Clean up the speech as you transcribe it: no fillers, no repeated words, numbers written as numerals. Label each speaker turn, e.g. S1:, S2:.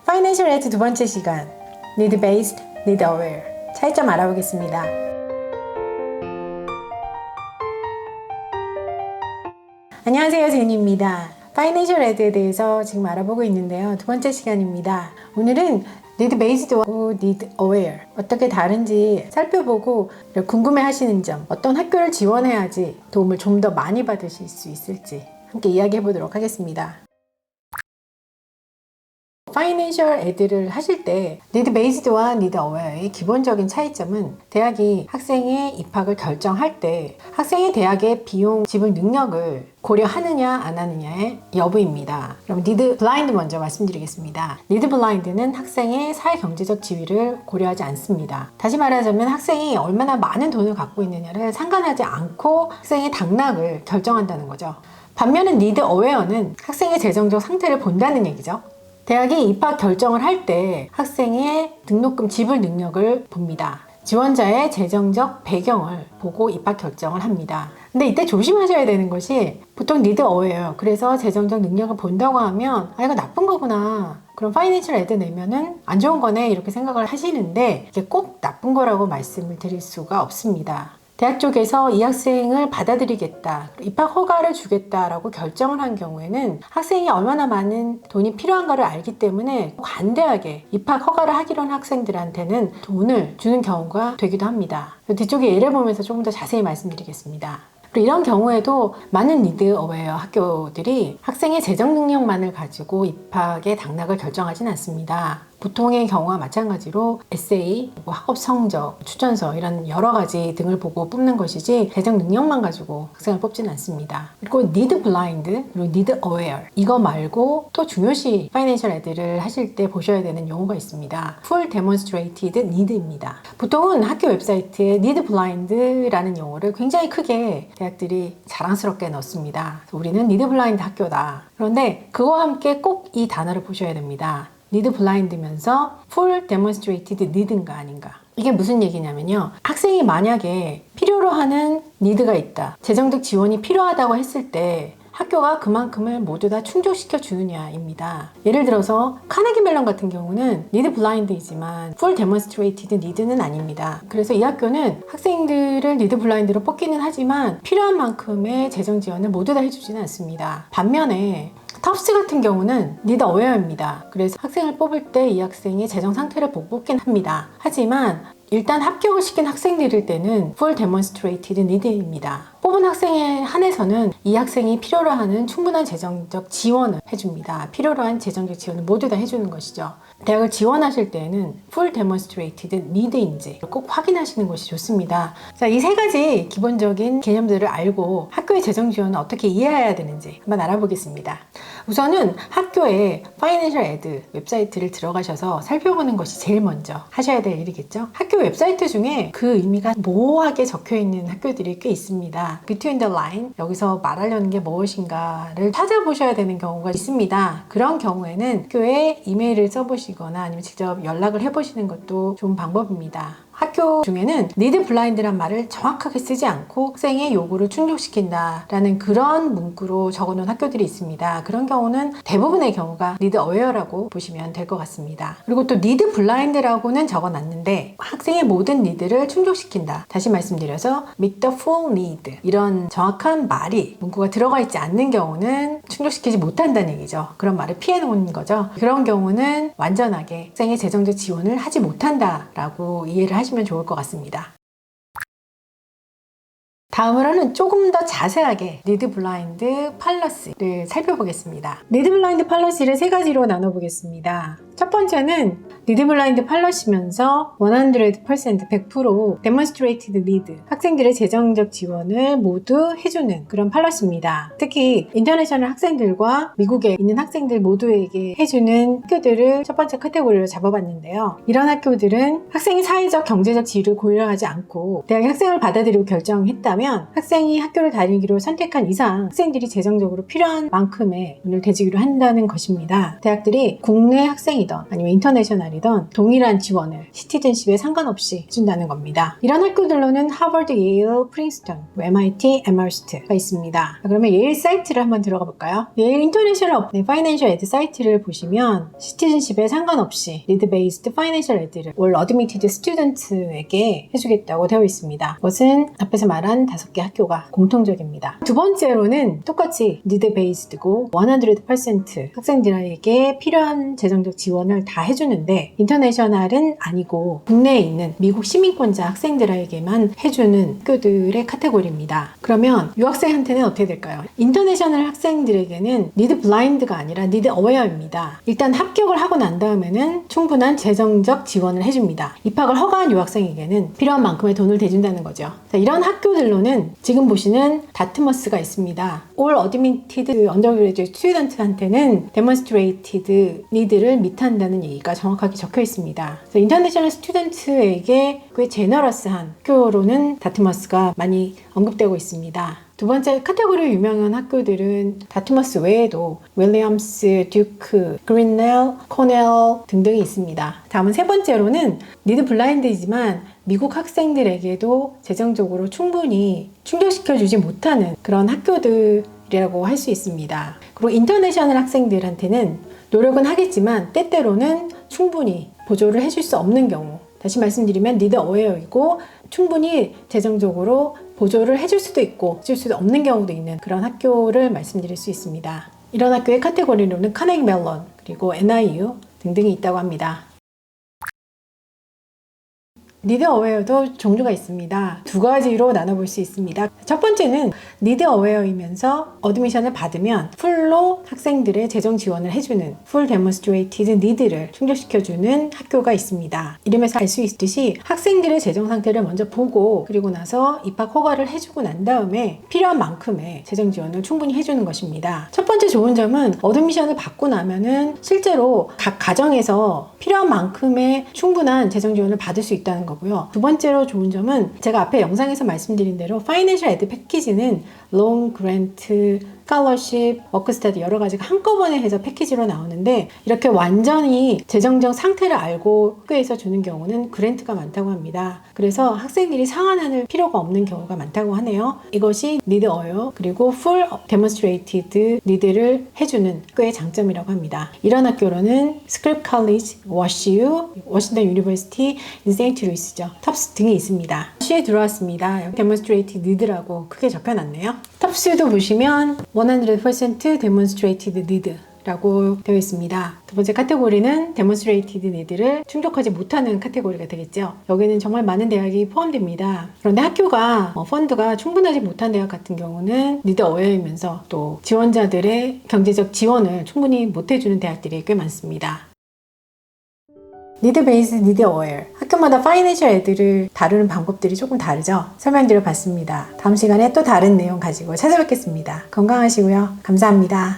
S1: 파이낸셜 에드 두 번째 시간 Need Based, Need Aware 차이점 알아보겠습니다. 안녕하세요, 제니입니다. 파이낸셜 에드에 대해서 지금 알아보고 있는데요. 두 번째 시간입니다. 오늘은 Need Based하고 Need Aware 어떻게 다른지 살펴보고 궁금해 하시는 점, 어떤 학교를 지원해야지 도움을 좀 더 많이 받으실 수 있을지 함께 이야기해 보도록 하겠습니다. 파이낸셜 에드를 하실 때 Need Based와 Need Aware의 기본적인 차이점은 대학이 학생의 입학을 결정할 때 학생의 대학의 비용 지불 능력을 고려하느냐 안 하느냐의 여부입니다. 그럼 Need Blind 먼저 말씀드리겠습니다. Need Blind는 학생의 사회경제적 지위를 고려하지 않습니다. 다시 말하자면 학생이 얼마나 많은 돈을 갖고 있느냐를 상관하지 않고 학생의 당락을 결정한다는 거죠. 반면에 Need Aware는 학생의 재정적 상태를 본다는 얘기죠. 대학이 입학 결정을 할 때 학생의 등록금 지불 능력을 봅니다. 지원자의 재정적 배경을 보고 입학 결정을 합니다. 근데 이때 조심하셔야 되는 것이 보통 need aware예요. 그래서 재정적 능력을 본다고 하면 이거 나쁜 거구나. 그럼 파이낸셜 에드 내면은 안 좋은 거네 이렇게 생각을 하시는데 이게 꼭 나쁜 거라고 말씀을 드릴 수가 없습니다. 대학 쪽에서 이 학생을 받아들이겠다, 입학 허가를 주겠다라고 결정을 한 경우에는 학생이 얼마나 많은 돈이 필요한가를 알기 때문에 관대하게 입학 허가를 하기로 한 학생들한테는 돈을 주는 경우가 되기도 합니다. 뒤쪽에 예를 보면서 조금 더 자세히 말씀드리겠습니다. 그리고 이런 경우에도 많은 Need Aware 학교들이 학생의 재정 능력만을 가지고 입학의 당락을 결정하진 않습니다. 보통의 경우와 마찬가지로 에세이, 학업 성적, 추천서 이런 여러 가지 등을 보고 뽑는 것이지 재정 능력만 가지고 학생을 뽑지는 않습니다. 그리고 Need Blind, 그리고 Need Aware 이거 말고 또 중요시 파이낸셜 에드를 하실 때 보셔야 되는 용어가 있습니다. Full Demonstrated Need입니다. 보통은 학교 웹사이트에 Need Blind라는 용어를 굉장히 크게 대학들이 자랑스럽게 넣습니다. 우리는 Need Blind 학교다. 그런데 그와 함께 꼭 이 단어를 보셔야 됩니다. Need Blind면서 Full Demonstrated Need인가 아닌가. 이게 무슨 얘기냐면요. 학생이 만약에 필요로 하는 니드가 있다. 재정적 지원이 필요하다고 했을 때 학교가 그만큼을 모두 다 충족시켜 주느냐입니다. 예를 들어서 카네기 멜론 같은 경우는 Need Blind이지만 Full Demonstrated Need는 아닙니다. 그래서 이 학교는 학생들을 Need Blind로 뽑기는 하지만 필요한 만큼의 재정 지원을 모두 다 해주지는 않습니다. 반면에 텁스 같은 경우는 Need Aware입니다. 그래서 학생을 뽑을 때 이 학생의 재정 상태를 보고 뽑긴 합니다. 하지만 일단 합격을 시킨 학생들일 때는 Full Demonstrated Need입니다. 뽑은 학생에 한해서는 이 학생이 필요로 하는 충분한 재정적 지원을 해줍니다. 필요로 한 재정적 지원을 모두 다 해주는 것이죠. 대학을 지원하실 때는 Full Demonstrated Need인지 꼭 확인하시는 것이 좋습니다. 자, 이 세 가지 기본적인 개념들을 알고 학교의 재정 지원을 어떻게 이해해야 되는지 한번 알아보겠습니다. 우선은 학교의 파이낸셜 에드 웹사이트를 들어가셔서 살펴보는 것이 제일 먼저 하셔야 될 일이겠죠. 학교 웹사이트 중에 그 의미가 모호하게 적혀 있는 학교들이 꽤 있습니다. Between the line, 여기서 말하려는 게 무엇인가를 찾아보셔야 되는 경우가 있습니다. 그런 경우에는 학교에 이메일을 써보시거나 아니면 직접 연락을 해보시는 것도 좋은 방법입니다. 학교 중에는 Need Blind란 말을 정확하게 쓰지 않고 학생의 요구를 충족시킨다라는 그런 문구로 적어놓은 학교들이 있습니다. 그런 경우는 대부분의 경우가 Need Aware라고 보시면 될 것 같습니다. 그리고 또 Need Blind라고는 적어놨는데 학생의 모든 니드를 충족시킨다. 다시 말씀드려서 Meet the full need 이런 정확한 말이 문구가 들어가 있지 않는 경우는 충족시키지 못한다는 얘기죠. 그런 말을 피해 놓은 거죠. 그런 경우는 완전하게 학생의 재정적 지원을 하지 못한다라고 이해를 하시면 좋을 것 같습니다. 다음으로는 조금 더 자세하게 Need Blind Policy를 살펴보겠습니다. Need Blind Policy를 세 가지로 나눠보겠습니다. 첫 번째는 Need Blind Policy면서 100% 100% Demonstrated Need 학생들의 재정적 지원을 모두 해주는 그런 펄러시입니다. 특히 인터내셔널 학생들과 미국에 있는 학생들 모두에게 해주는 학교들을 첫 번째 카테고리로 잡아봤는데요. 이런 학교들은 학생의 사회적 경제적 지위를 고려하지 않고 대학에 학생을 받아들이고 결정했다면 학생이 학교를 다니기로 선택한 이상 학생들이 재정적으로 필요한 만큼의 돈을 대주기로 한다는 것입니다. 대학들이 국내 학생이든 로컬이던 아니면 인터내셔널이던 동일한 지원을 시티즌십에 상관없이 해준다는 겁니다. 이런 학교들로는 하버드, 예일, 프린스턴, MIT, 에머스트가 있습니다. 그러면 예일 사이트를 한번 들어가 볼까요? 예일 인터내셔널 파이낸셜 에드 사이트를 보시면 시티즌십에 상관없이 리드 베이스드 파이낸셜 에드를 올 어드미티드 스튜던트에게 해주겠다고 되어 있습니다. 이것은 앞에서 말한 5개 학교가 공통적입니다. 두 번째로는 똑같이 리드 베이스드고 100% 학생들에게 필요한 재정적 지원을 다 해주는데 인터내셔널은 아니고 국내에 있는 미국 시민권자 학생들에게만 해주는 학교들의 카테고리입니다. 그러면 유학생한테는 어떻게 될까요? 인터내셔널 학생들에게는 니드 블라인드가 아니라 니드 어웨어입니다. 일단 합격을 하고 난 다음에는 충분한 재정적 지원을 해줍니다. 입학을 허가한 유학생에게는 필요한 만큼의 돈을 대준다는 거죠. 자, 이런 학교들로는 지금 보시는 다트머스가 있습니다. 올 어드미티드 언더그래주에이트 스튜던트한테는 데몬스트레이티드 니드를 미탄다는 얘기가 정확하게 적혀 있습니다. 인터내셔널 스튜던트에게 꽤 제너러스한 학교로는 다트머스가 많이 언급되고 있습니다. 두 번째 카테고리 유명한 학교들은 다트머스 외에도 윌리엄스, 듀크, 그린넬, 코넬 등등이 있습니다. 다음은 세 번째로는 니드 블라인드이지만 미국 학생들에게도 재정적으로 충분히 충족시켜주지 못하는 그런 학교들이라고 할 수 있습니다. 그리고 인터내셔널 학생들한테는 노력은 하겠지만 때때로는 충분히 보조를 해줄 수 없는 경우, 다시 말씀드리면 니드 어웨어이고 충분히 재정적으로 보조를 해줄 수도 있고 해줄 수도 없는 경우도 있는 그런 학교를 말씀드릴 수 있습니다. 이런 학교의 카테고리로는 카네기 멜론 그리고 NIU 등등이 있다고 합니다. 니드 어웨어도 종류가 있습니다. 두 가지로 나눠볼 수 있습니다. 첫 번째는 니드 어웨어이면서 어드미션을 받으면 풀로 학생들의 재정 지원을 해주는 풀 데몬스트레이티드 니드를 충족시켜주는 학교가 있습니다. 이름에서 알 수 있듯이 학생들의 재정 상태를 먼저 보고 그리고 나서 입학 허가를 해주고 난 다음에 필요한 만큼의 재정 지원을 충분히 해주는 것입니다. 첫 번째 좋은 점은 어드미션을 받고 나면은 실제로 각 가정에서 필요한 만큼의 충분한 재정 지원을 받을 수 있다는 거고요. 두 번째로 좋은 점은 제가 앞에 영상에서 말씀드린 대로 파이낸셜 에드 패키지는 론, 그랜트, 스칼러십, 워크스터디 여러 가지가 한꺼번에 해서 패키지로 나오는데 이렇게 완전히 재정적 상태를 알고 학교에서 주는 경우는 그랜트가 많다고 합니다. 그래서 학생들이 상환할 필요가 없는 경우가 많다고 하네요. 이것이 니드 어웨어 그리고 풀 데몬스트레이티드 니드를 해주는 학교의 장점이라고 합니다. 이런 학교로는 스크립 컬리지, 워시유, 워싱턴 유니버시티, 세인트 루이스죠. 텁스 등이 있습니다. 시에 들어왔습니다. 데몬스트레이티드 니드라고 크게 적혀놨네요. 텁스도 보시면 100% demonstrated need 라고 되어 있습니다. 두 번째 카테고리는 demonstrated need를 충족하지 못하는 카테고리가 되겠죠. 여기는 정말 많은 대학이 포함됩니다. 그런데 학교가 펀드가 충분하지 못한 대학 같은 경우는 need aware이면서 또 지원자들의 경제적 지원을 충분히 못 해주는 대학들이 꽤 많습니다. 니드 베이스, 니드 어웨어. 학교마다 파이낸셜 에드를 다루는 방법들이 조금 다르죠? 설명드려 봤습니다. 다음 시간에 또 다른 내용 가지고 찾아뵙겠습니다. 건강하시고요. 감사합니다.